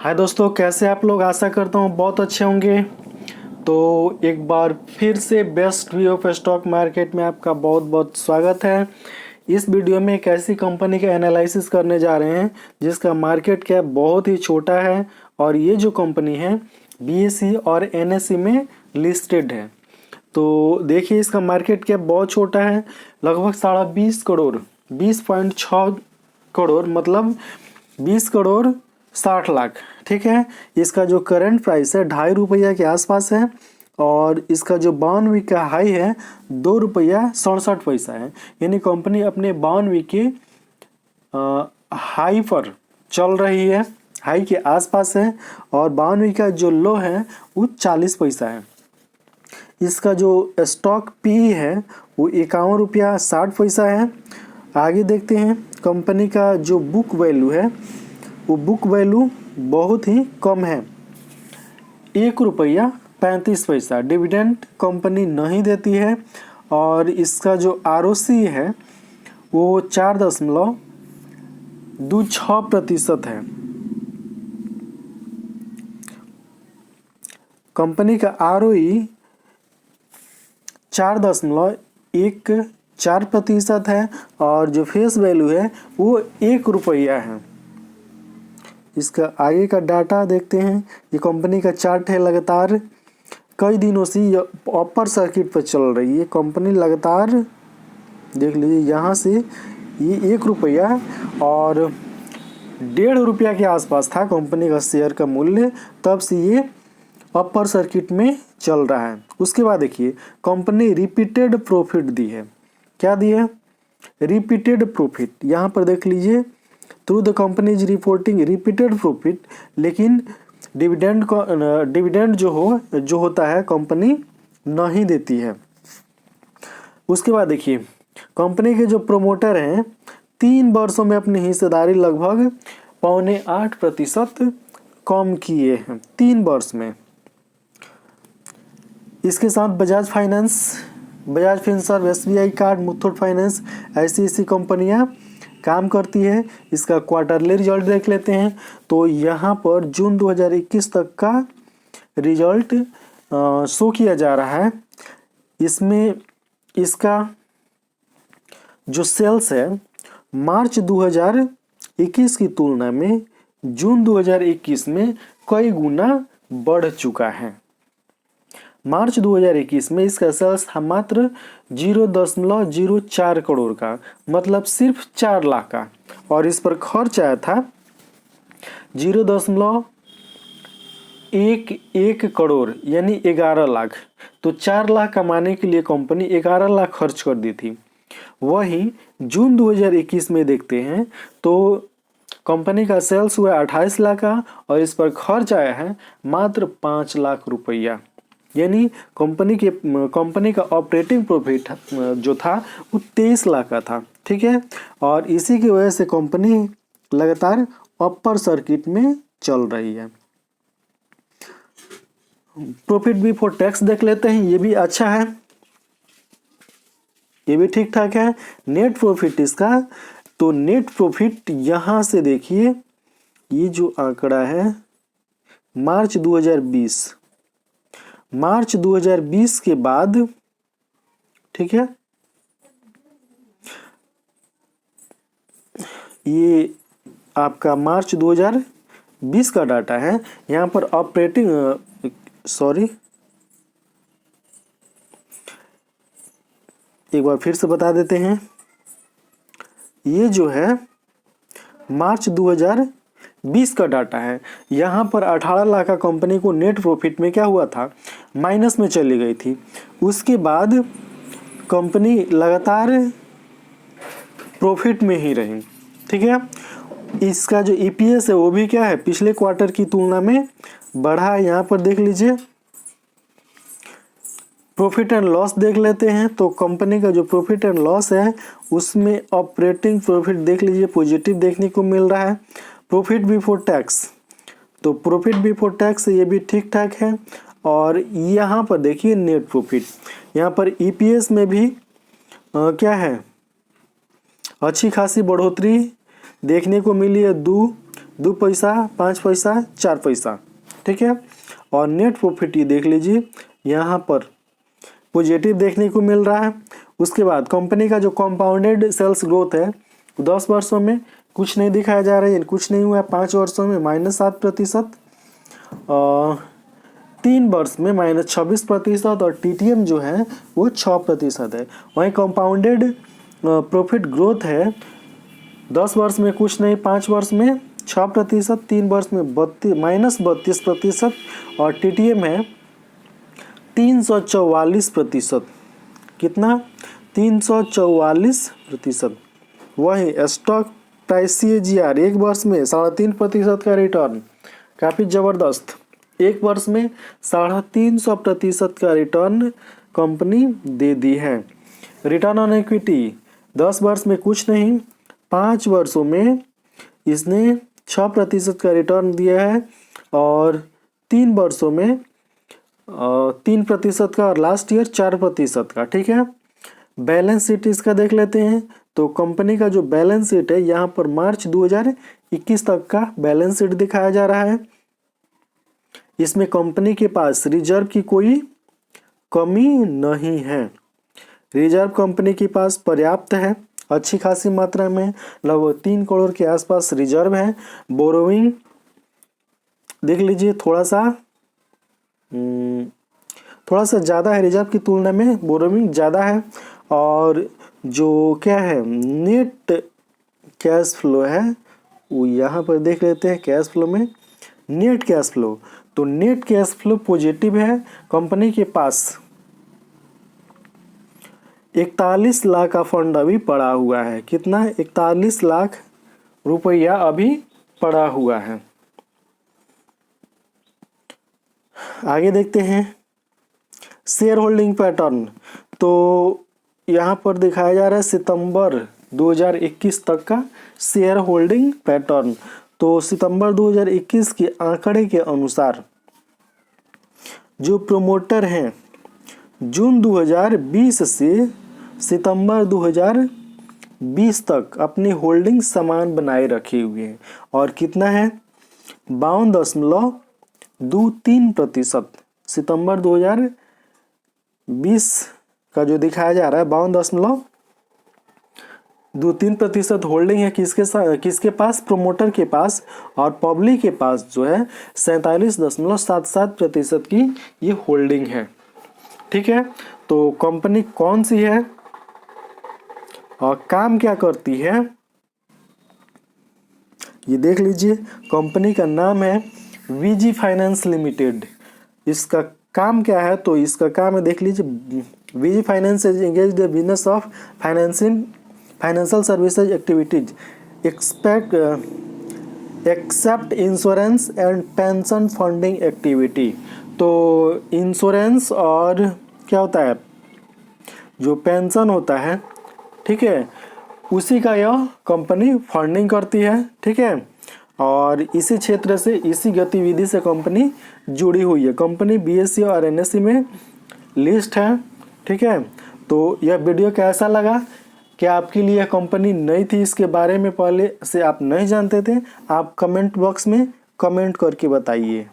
हाय दोस्तों, कैसे आप लोग। आशा करता हूँ बहुत अच्छे होंगे। तो एक बार फिर से best view of stock market में आपका बहुत बहुत स्वागत है। इस वीडियो में एक ऐसी कंपनी का एनालिसिस करने जा रहे हैं जिसका मार्केट कैप बहुत ही छोटा है और ये जो कंपनी है बीएसई और एनएसई में लिस्टेड है। तो देखिए, इसका मार्केट कैप बहुत छोटा है, लगभग 20.5 करोड़, 20.6 करोड़, मतलब 20 करोड़ 60 लाख। ठीक है। इसका जो करंट प्राइस है 2.5 रुपया के आसपास है और इसका जो 52 वीक का हाई है 2 रुपया 67 पैसा है। यानी कंपनी अपने 52 वीक के हाई पर चल रही है, हाई के आसपास है, और 52 वीक का जो लो है वो 40 पैसा है। इसका जो स्टॉक पी है वो 51 रुपया 60 पैसा है। आगे देखते हैं, कंपनी का जो बुक वैल्यू है वो बुक वैल्यू बहुत ही कम है, 1 रुपया 35 पैसा। डिविडेंड कंपनी नहीं देती है और इसका जो आरओसी है वो 4.26% है। कंपनी का आरओई 4.14% है और जो फेस वैल्यू है वो 1 रुपया है। इसका आगे का डाटा देखते हैं। ये कंपनी का चार्ट है, लगातार कई दिनों से ये अपर सर्किट पर चल रही है कंपनी। लगातार देख लीजिए, यहाँ से ये 1 रुपया और 1.5 रुपया के आसपास था कंपनी का शेयर का मूल्य, तब से ये अपर सर्किट में चल रहा है। उसके बाद देखिए, कंपनी रिपीटेड प्रॉफिट दी है। क्या दी है? Repeated profit. यहाँ पर देख लीजिए, through the company is reporting repeated profit, लेकिन डिविडेंड जो होता है कंपनी नहीं देती है। उसके बाद देखिए, कंपनी के जो प्रोमोटर हैं 3 वर्षों में अपनी हिस्सेदारी लगभग 7.25% कम किए हैं, 3 वर्ष में। इसके साथ Bajaj finance, Bajaj Finserv, SBI card, Muthoot finance, ऐसी कंपनियां काम करती है। इसका क्वार्टरली रिजल्ट देख लेते हैं। तो यहाँ पर जून 2021 तक का रिजल्ट शो किया जा रहा है। इसमें इसका जो सेल्स है मार्च 2021 की तुलना में जून 2021 में कई गुना बढ़ चुका है। मार्च 2021 में इसका सेल्स था मात्र 0.04 करोड़ का, मतलब सिर्फ 4 लाख का, और इस पर खर्च आया था 0.11 करोड़, यानी 11 लाख। तो 4 लाख कमाने के लिए कंपनी 11 लाख खर्च कर दी थी। वहीं जून 2021 में देखते हैं तो कंपनी का सेल्स हुआ 28 लाख का और इस पर खर्च आया है मात्र 5 लाख रुपया। यानी कंपनी का ऑपरेटिंग प्रॉफिट जो था वो 23 लाख का था। ठीक है। और इसी की वजह से कंपनी लगातार अपर सर्किट में चल रही है। प्रॉफिट बिफोर टैक्स देख लेते हैं, ये भी अच्छा है, ये भी ठीक ठाक है। नेट प्रॉफिट इसका, तो नेट प्रॉफिट यहाँ से देखिए, ये जो आंकड़ा है मार्च 2020 के बाद, ठीक है, ये आपका मार्च 2020 का डाटा है। यहाँ पर एक बार फिर से बता देते हैं। ये जो है मार्च 2020 का डाटा है। यहाँ पर 18 लाख का कंपनी को नेट प्रॉफिट में क्या हुआ था, माइनस में चली गई थी। उसके बाद कंपनी लगातार प्रॉफिट में ही रही। ठीक है। इसका जो ईपीएस है वो भी क्या है, पिछले क्वार्टर की तुलना में बढ़ा है। यहाँ पर देख लीजिए, प्रॉफिट एंड लॉस देख लेते हैं। तो कंपनी का जो प्रॉफिट एंड लॉस है उसमें ऑपरेटिंग प्रॉफिट देख लीजिए, पॉजिटिव देखने को मिल रहा है। प्रॉफिट बिफोर टैक्स, तो प्रॉफिट बिफोर टैक्स ये भी ठीक ठाक है। और यहाँ पर देखिए नेट प्रॉफिट, यहाँ पर ईपीएस में भी क्या है, अच्छी खासी बढ़ोतरी देखने को मिली है। 2 पैसा, 5 पैसा, 4 पैसा, ठीक है। और नेट प्रॉफिट ये देख लीजिए, यहाँ पर पॉजिटिव देखने को मिल रहा है। उसके बाद कंपनी का जो कंपाउंडेड सेल्स ग्रोथ है 10 वर्षों में कुछ नहीं दिखाया जा रहा है, कुछ नहीं हुआ। 5 वर्षों में -7%, 3 वर्ष में -26% और TTM जो है वो 6% है। वहीं कंपाउंडेड प्रॉफिट ग्रोथ है 10 वर्ष में कुछ नहीं, 5 वर्ष में 6%, 3 वर्ष में -32% और TTM है 344%। कितना? 344%। वही स्टॉक प्राइस CAGR 1 वर्ष में 3.5% का रिटर्न, काफ़ी ज़बरदस्त। 1 वर्ष में 350% का रिटर्न कंपनी दे दी है। रिटर्न ऑन इक्विटी 10 वर्ष में कुछ नहीं, 5 वर्षों में इसने 6% का रिटर्न दिया है और 3 वर्षों में 3% का और लास्ट ईयर 4% का, ठीक है। बैलेंस शीट इसका देख लेते हैं। तो कंपनी का जो बैलेंस शीट है यहाँ पर मार्च 2021 तक का बैलेंस शीट दिखाया जा रहा है। इसमें कंपनी के पास रिजर्व की कोई कमी नहीं है। रिजर्व कंपनी के पास पर्याप्त है, अच्छी खासी मात्रा में, लगभग 3 करोड़ के आसपास रिजर्व है। बोरोइंग देख लीजिए, थोड़ा सा ज़्यादा है, रिजर्व की तुलना में बोरोइंग ज़्यादा है। और जो क्या है नेट कैश फ्लो है वो यहाँ पर देख लेते हैं। कैश फ्लो में नेट कैश फ्लो, तो नेट कैश फ्लो पॉजिटिव है। कंपनी के पास 41 लाख का फंड अभी पड़ा हुआ है। कितना? 41 लाख रुपया अभी पड़ा हुआ है। आगे देखते हैं शेयर होल्डिंग पैटर्न। तो यहाँ पर दिखाया जा रहा है सितंबर 2021 तक का शेयर होल्डिंग पैटर्न। तो सितंबर 2021 के आंकड़े के अनुसार जो प्रोमोटर हैं जून 2020 से सितंबर 2020 तक अपनी होल्डिंग समान बनाए रखे हुए हैं। और कितना है? 52.23%। सितंबर 2020 का जो दिखाया जा रहा है 52.23% होल्डिंग है। किसके पास? प्रोमोटर के पास। और पब्लिक के पास जो है 47.77% की ये होल्डिंग है, ठीक है। तो कंपनी कौन सी है और काम क्या करती है ये देख लीजिए। कंपनी का नाम है VG फाइनेंस लिमिटेड। इसका काम क्या है? तो इसका काम है, देख लीजिए, VG finance is engage the business of financial services activities except insurance and pension funding activity. तो इंश्योरेंस और क्या होता है, जो पेंशन होता है, ठीक है, उसी का यह कंपनी फंडिंग करती है, ठीक है। और इसी क्षेत्र से, इसी गतिविधि से कंपनी जुड़ी हुई है। कंपनी BSE और NSE में लिस्ट है, ठीक है। तो यह वीडियो कैसा लगा? क्या आपके लिए कंपनी नई थी, इसके बारे में पहले से आप नहीं जानते थे? आप कमेंट बॉक्स में कमेंट करके बताइए।